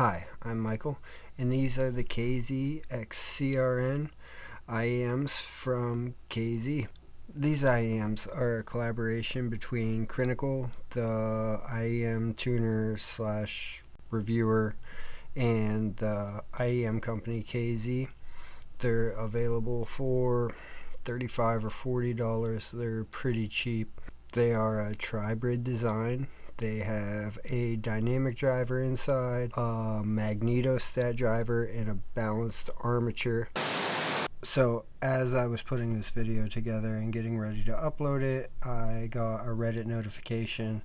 Hi, I'm Michael, and these are the KZ CRN IEMs from KZ. These IEMs are a collaboration between Crinacle, the IEM tuner slash reviewer, and the IEM company KZ. They're available for $35 or $40. They're pretty cheap. They are a tribrid design. They have a dynamic driver inside, a magnetostat driver, and a balanced armature. So as I was putting this video together and getting ready to upload it, I got a Reddit notification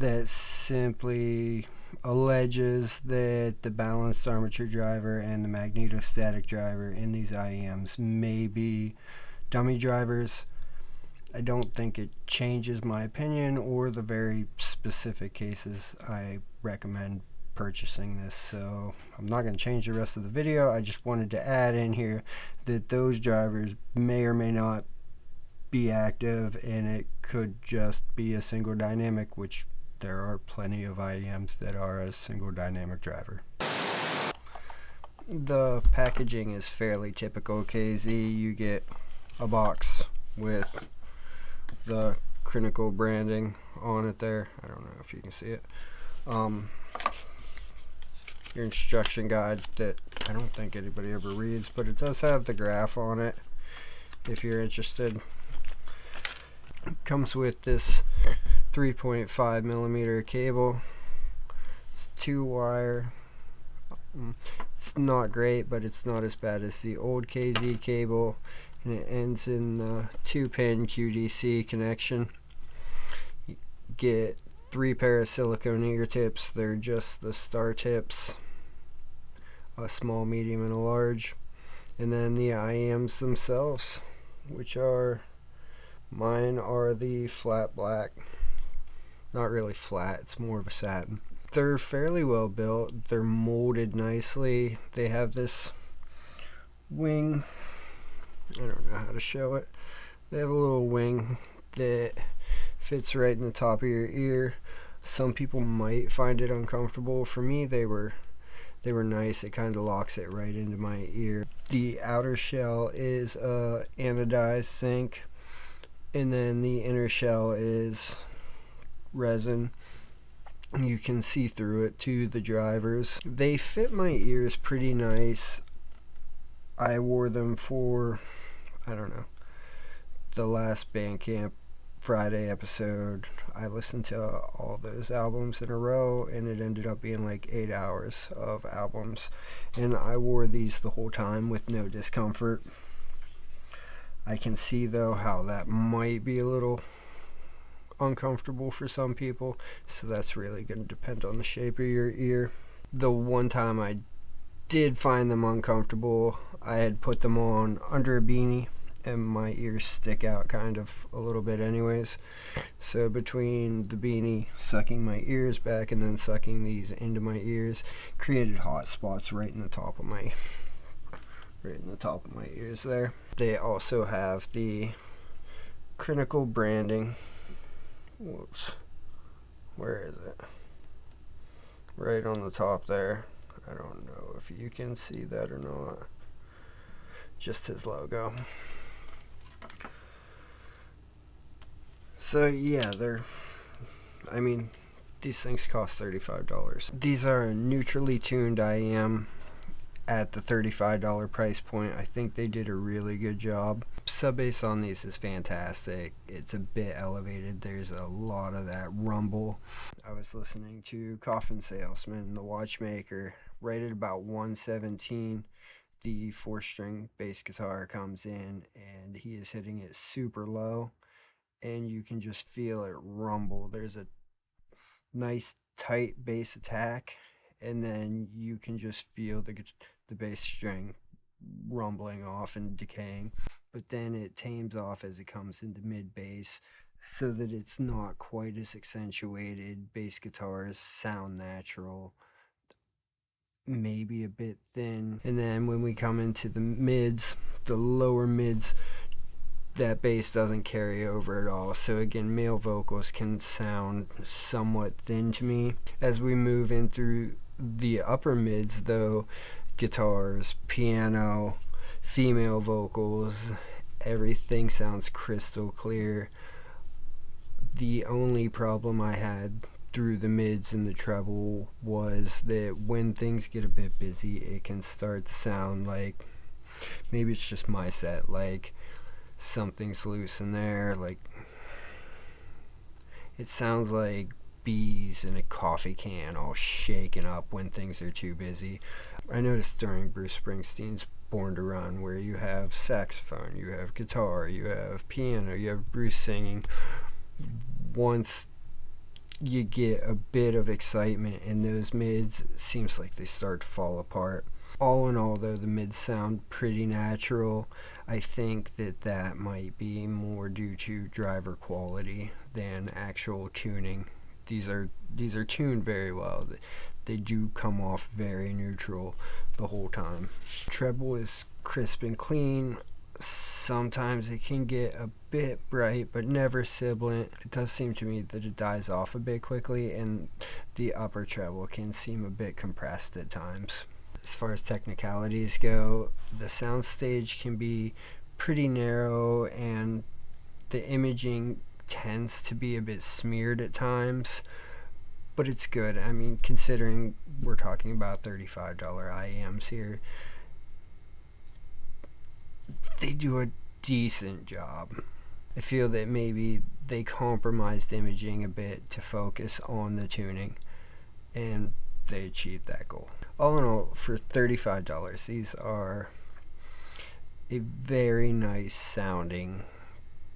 that simply alleges that the balanced armature driver and the magnetostatic driver in these IEMs may be dummy drivers. I don't think it changes my opinion or the very specific cases I recommend purchasing this, so I'm not going to change the rest of the video. I just wanted to add in here that those drivers may or may not be active, and it could just be a single dynamic, which there are plenty of IEMs that are a single dynamic driver. The packaging is fairly typical KZ. You get a box with the Crinacle branding on it there. I don't know if you can see it. Your instruction guide that I don't think anybody ever reads, but it does have the graph on it if you're interested. It comes with this 3.5 millimeter cable. It's 2-wire. It's not great, but it's not as bad as the old KZ cable, and it ends in the 2-pin QDC connection. You get 3 pair of silicone ear tips. They're just the star tips, a small, medium, and a large. And then the IEMs themselves, which are, mine are the flat black. Not really flat, it's more of a satin. They're fairly well built. They're molded nicely. They have this wing. I don't know how to show it. They have a little wing that fits right in the top of your ear. Some people might find it uncomfortable. For me, they were nice. It kind of locks it right into my ear. The outer shell is anodized zinc, and then the inner shell is resin. You can see through it to the drivers. They fit my ears pretty nice. I wore them for, I don't know, the last Bandcamp Friday episode. I listened to all those albums in a row, and it ended up being like 8 hours of albums. And I wore these the whole time with no discomfort. I can see, though, how that might be a little uncomfortable for some people, so that's really going to depend on the shape of your ear. The one time I did find them uncomfortable, I had put them on under a beanie, and my ears stick out kind of a little bit anyways. So between the beanie sucking my ears back and then sucking these into my ears, created hot spots right in the top of my ears there. They also have the Crinacle branding. Whoops. Where is it? Right on the top there. I don't know if you can see that or not. Just his logo. So yeah, these things cost $35. These are a neutrally tuned IEM at the $35 price point. I think they did a really good job. Sub bass on these is fantastic. It's a bit elevated. There's a lot of that rumble. I was listening to Coffin Salesman, the watchmaker, right at about 117. The 4-string bass guitar comes in, and he is hitting it super low, and you can just feel it rumble. There's a nice tight bass attack, and then you can just feel the bass string rumbling off and decaying, but then it tames off as it comes into mid bass, so that it's not quite as accentuated. Bass guitars sound natural, maybe a bit thin, and then when we come into the mids, the lower mids, that bass doesn't carry over at all. So again, male vocals can sound somewhat thin to me. As we move in through The upper mids, though, guitars, piano, female vocals, everything sounds crystal clear. The only problem I had through the mids and the treble was that when things get a bit busy, it can start to sound like, maybe it's just my set, like something's loose in there, like it sounds like bees in a coffee can all shaken up when things are too busy. I noticed during Bruce Springsteen's Born to Run, where you have saxophone, you have guitar, you have piano, you have Bruce singing, once you get a bit of excitement in those mids, it seems like they start to fall apart. All in all, though, the mids sound pretty natural. I think that might be more due to driver quality than actual tuning. These are tuned very well. They do come off very neutral the whole time. Treble is crisp and clean. Sometimes it can get a bit bright, but never sibilant. It does seem to me that it dies off a bit quickly, and the upper treble can seem a bit compressed at times. As far as technicalities go, the soundstage can be pretty narrow, and the imaging tends to be a bit smeared at times, but it's good. I mean, considering we're talking about $35 IEMs here, they do a decent job. I feel that maybe they compromised imaging a bit to focus on the tuning, and they achieved that goal. All in all, for $35, these are a very nice sounding,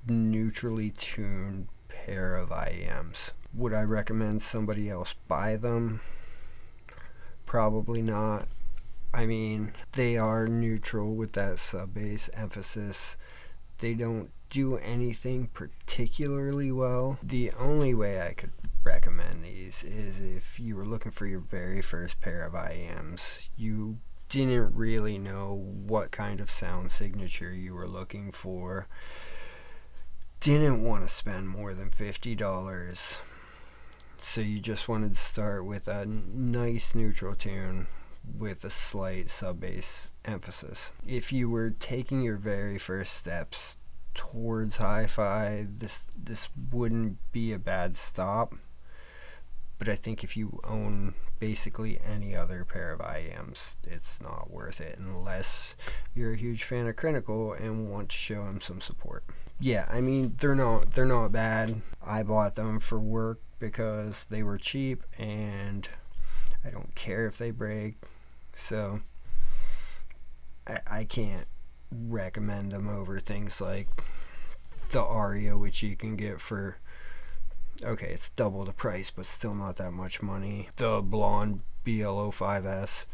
neutrally tuned pair of IEMs. Would I recommend somebody else buy them? Probably not. I mean, they are neutral with that sub-bass emphasis. They don't do anything particularly well. The only way I could recommend these is if you were looking for your very first pair of IEMs. You didn't really know what kind of sound signature you were looking for. Didn't want to spend more than $50. So you just wanted to start with a nice neutral tune with a slight sub-bass emphasis. If you were taking your very first steps towards hi-fi, this wouldn't be a bad stop. But I think if you own basically any other pair of IEMs, it's not worth it unless you're a huge fan of Crinacle and want to show them some support. Yeah, I mean, they're not bad. I bought them for work because they were cheap, and I don't care if they break. So I can't recommend them over things like the Aria, which you can get for, okay, it's double the price, but still not that much money. The Blonde BL05S,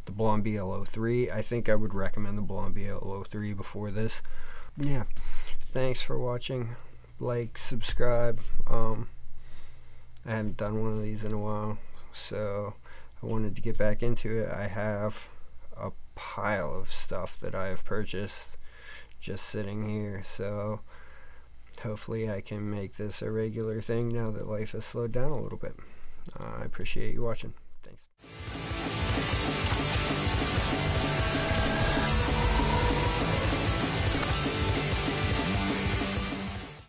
the Blonde BL03. I think I would recommend the Blonde BL03 before this. Yeah, thanks for watching. Like, subscribe. I haven't done one of these in a while, so I wanted to get back into it. I have a pile of stuff that I have purchased just sitting here, so hopefully I can make this a regular thing now that life has slowed down a little bit. I appreciate you watching. Thanks.